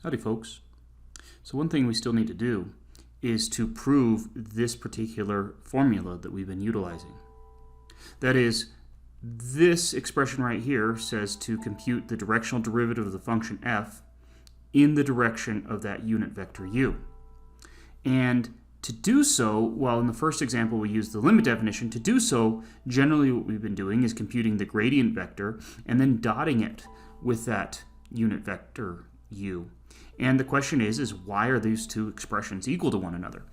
Howdy folks. So one thing we still need to do is to prove this particular formula that we've been utilizing. That is, this expression right here says to compute the directional derivative of the function f in the direction of that unit vector u. And to do so, while in the first example we used the limit definition, to do so, generally what we've been doing is computing the gradient vector and then dotting it with that unit vector u. And the question is why are these two expressions equal to one another?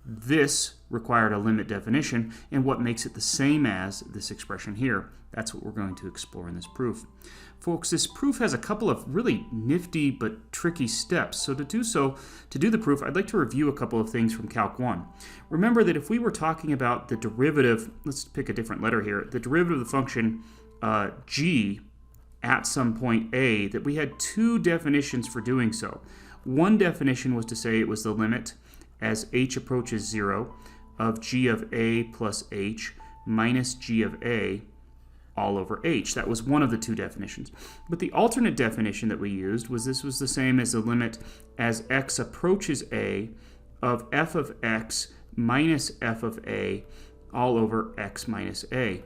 This required a limit definition, and what makes it the same as this expression here? That's what we're going to explore in this proof. Folks, this proof has a couple of really nifty but tricky steps. So to do the proof, I'd like to review a couple of things from Calc 1. Remember that if we were talking about the derivative, let's pick a different letter here, the derivative of the function g at some point a, that we had two definitions for doing so. One definition was to say it was the limit as h approaches 0 of g of a plus h minus g of a all over h. That was one of the two definitions. But the alternate definition that we used was this was the same as the limit as x approaches a of f of x minus f of a all over x minus a.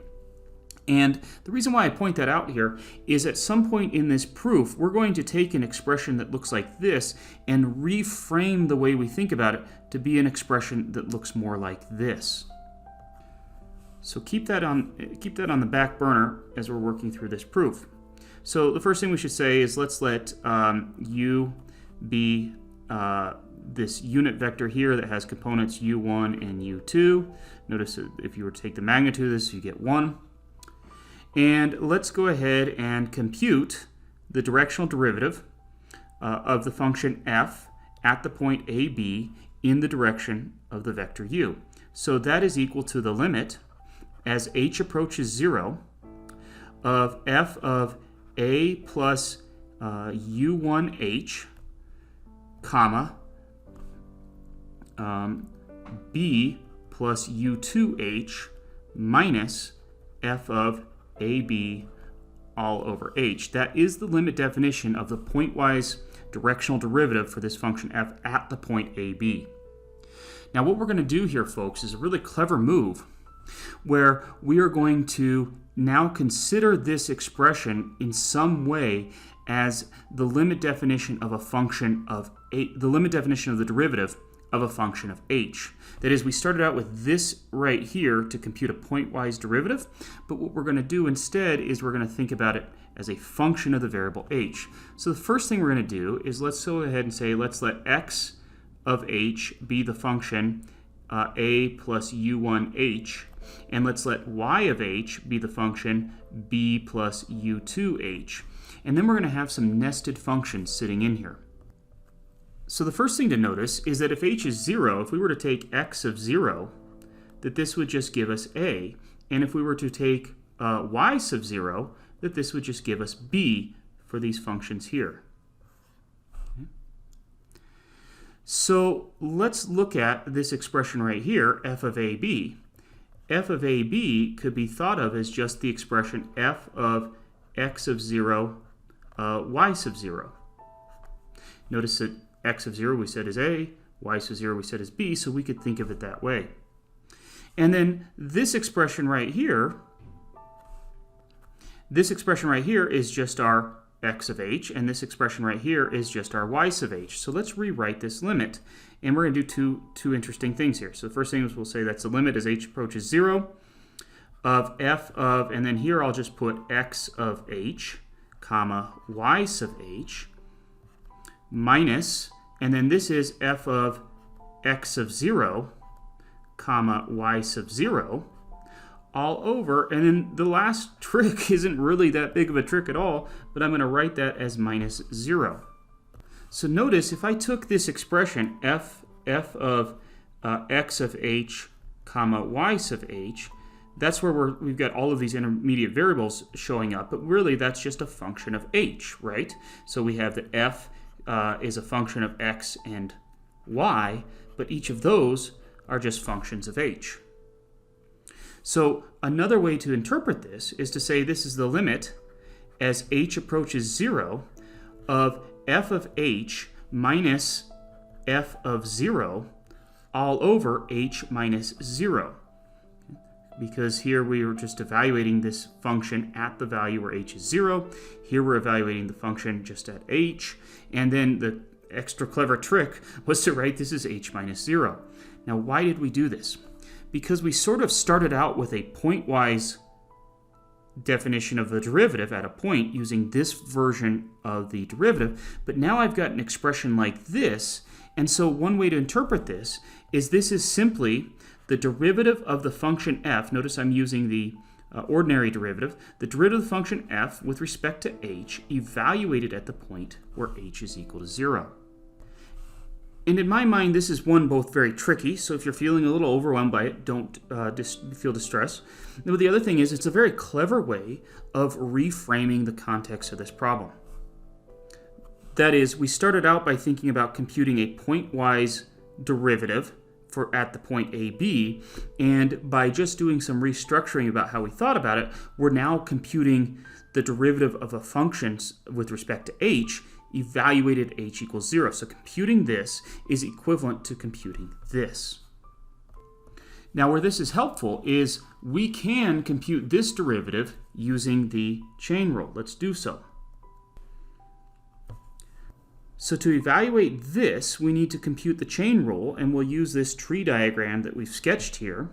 And the reason why I point that out here is at some point in this proof, we're going to take an expression that looks like this and reframe the way we think about it to be an expression that looks more like this. So keep that on the back burner as we're working through this proof. So the first thing we should say is let's let u be this unit vector here that has components u1 and u2. Notice that if you were to take the magnitude of this, you get 1. And let's go ahead and compute the directional derivative of the function f at the point AB in the direction of the vector u. So that is equal to the limit as h approaches 0 of f of a plus u1h, comma, b plus u2h minus f of AB all over h. That is the limit definition of the pointwise directional derivative for this function f at the point AB. Now what we're going to do here, folks, is a really clever move where we are going to now consider this expression in some way as the limit definition of a function of the limit definition of the derivative of a function of h. That is, we started out with this right here to compute a pointwise derivative, but what we're going to do instead is we're going to think about it as a function of the variable h. So the first thing we're going to do is let's go ahead and say let's let x of h be the function a plus u1h, and let's let y of h be the function b plus u2h. And then we're going to have some nested functions sitting in here. So the first thing to notice is that if h is 0, if we were to take x of 0, that this would just give us a. And if we were to take y sub 0, that this would just give us b for these functions here. Okay. So let's look at this expression right here, f of ab. F of ab could be thought of as just the expression f of x of 0, y sub 0. Notice that x of 0 we said is a, y sub 0 we said is b, so we could think of it that way. And then this expression right here is just our x of h, and this expression right here is just our y sub h. So let's rewrite this limit, and we're going to do two interesting things here. So the first thing is we'll say that's the limit as h approaches 0 of f of, and then here I'll just put x of h, comma, y sub h, minus, and then this is f of x of 0, comma, y sub 0, all over, and then the last trick isn't really that big of a trick at all, but I'm going to write that as minus 0. So notice if I took this expression f of x of h, comma, y sub h, that's where we've got all of these intermediate variables showing up, but really that's just a function of h, right? So we have that f is a function of x and y, but each of those are just functions of h. So another way to interpret this is to say this is the limit as h approaches 0 of f of h minus f of 0 all over h minus 0. Because here we were just evaluating this function at the value where h is 0. Here we're evaluating the function just at h. And then the extra clever trick was to write this as h minus 0. Now, why did we do this? Because we sort of started out with a pointwise definition of the derivative at a point using this version of the derivative, but now I've got an expression like this, and so one way to interpret this is simply the derivative of the function f. Notice I'm using the ordinary derivative. The derivative of the function f with respect to h evaluated at the point where h is equal to 0. And in my mind, this is both very tricky, so if you're feeling a little overwhelmed by it, don't feel distress. But the other thing is, it's a very clever way of reframing the context of this problem. That is, we started out by thinking about computing a pointwise derivative at the point AB, and by just doing some restructuring about how we thought about it, we're now computing the derivative of a function with respect to h evaluated at h equals 0. So computing this is equivalent to computing this. Now, where this is helpful is we can compute this derivative using the chain rule. Let's do so. So to evaluate this, we need to compute the chain rule, and we'll use this tree diagram that we've sketched here.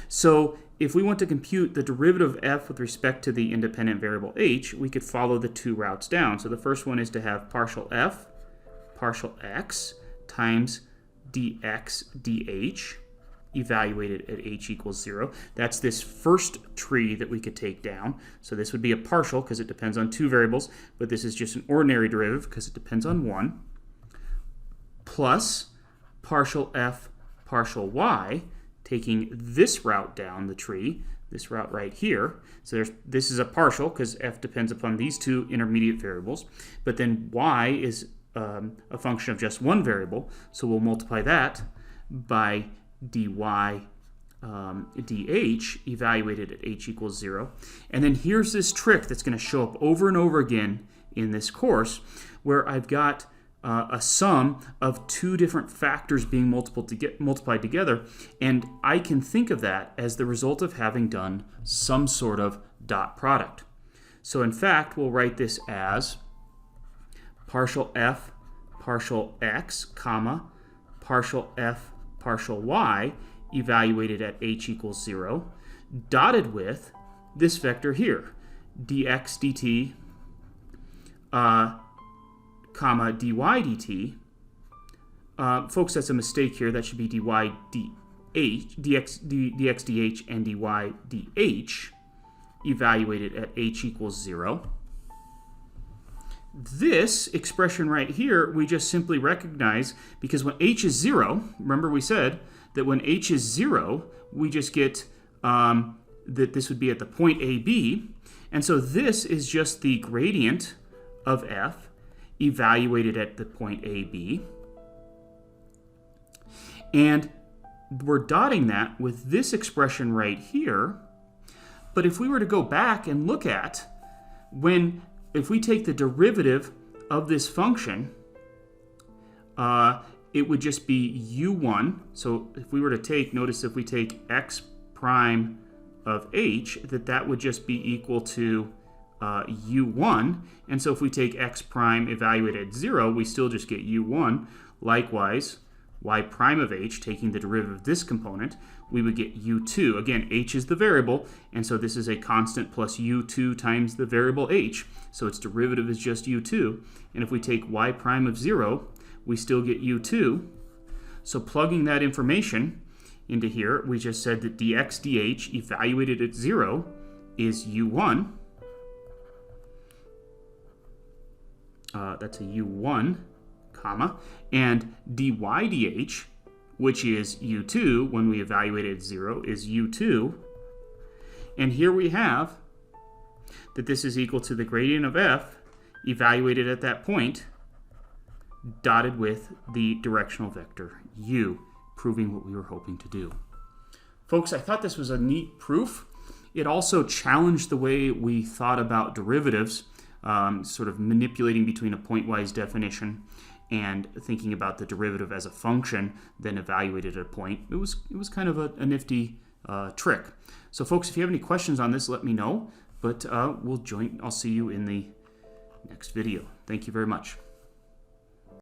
So if we want to compute the derivative of f with respect to the independent variable h, we could follow the two routes down. So the first one is to have partial f, partial x, times dx dh, evaluated at h equals 0. That's this first tree that we could take down. So this would be a partial because it depends on two variables, but this is just an ordinary derivative because it depends on one, plus partial f, partial y, taking this route down the tree, this route right here. So this is a partial because f depends upon these two intermediate variables, but then y is a function of just one variable, so we'll multiply that by dy dh evaluated at h equals 0. And then here's this trick that's going to show up over and over again in this course, where I've got a sum of two different factors being multiplied together, and I can think of that as the result of having done some sort of dot product. So in fact, we'll write this as partial f, partial x, comma, partial f, partial y, evaluated at h equals 0, dotted with this vector here, dx dt, comma, dy dt. Folks, that's a mistake here. That should be dy dh, dx dh, and dy dh, evaluated at h equals 0. This expression right here, we just simply recognize because when h is 0, remember we said that when h is 0, we just get that this would be at the point AB. And so this is just the gradient of f evaluated at the point AB. And we're dotting that with this expression right here. But if we were to go back and look at if we take the derivative of this function, it would just be u1. So if we were to take, notice if we take x prime of h, that would just be equal to u1. And so if we take x prime evaluated at 0, we still just get u1. Likewise, y prime of h, taking the derivative of this component, we would get u2. Again, h is the variable, and so this is a constant plus u2 times the variable h. So its derivative is just u2. And if we take y prime of 0, we still get u2. So plugging that information into here, we just said that dx dh evaluated at 0 is u1. That's a u1, comma, and dy dh, which is u2 when we evaluate it at 0, is u2. And here we have that this is equal to the gradient of f evaluated at that point, dotted with the directional vector u, proving what we were hoping to do. Folks, I thought this was a neat proof. It also challenged the way we thought about derivatives, sort of manipulating between a pointwise definition and thinking about the derivative as a function, then evaluated at a point. It was kind of a nifty trick. So folks, if you have any questions on this, let me know. But I'll see you in the next video. Thank you very much.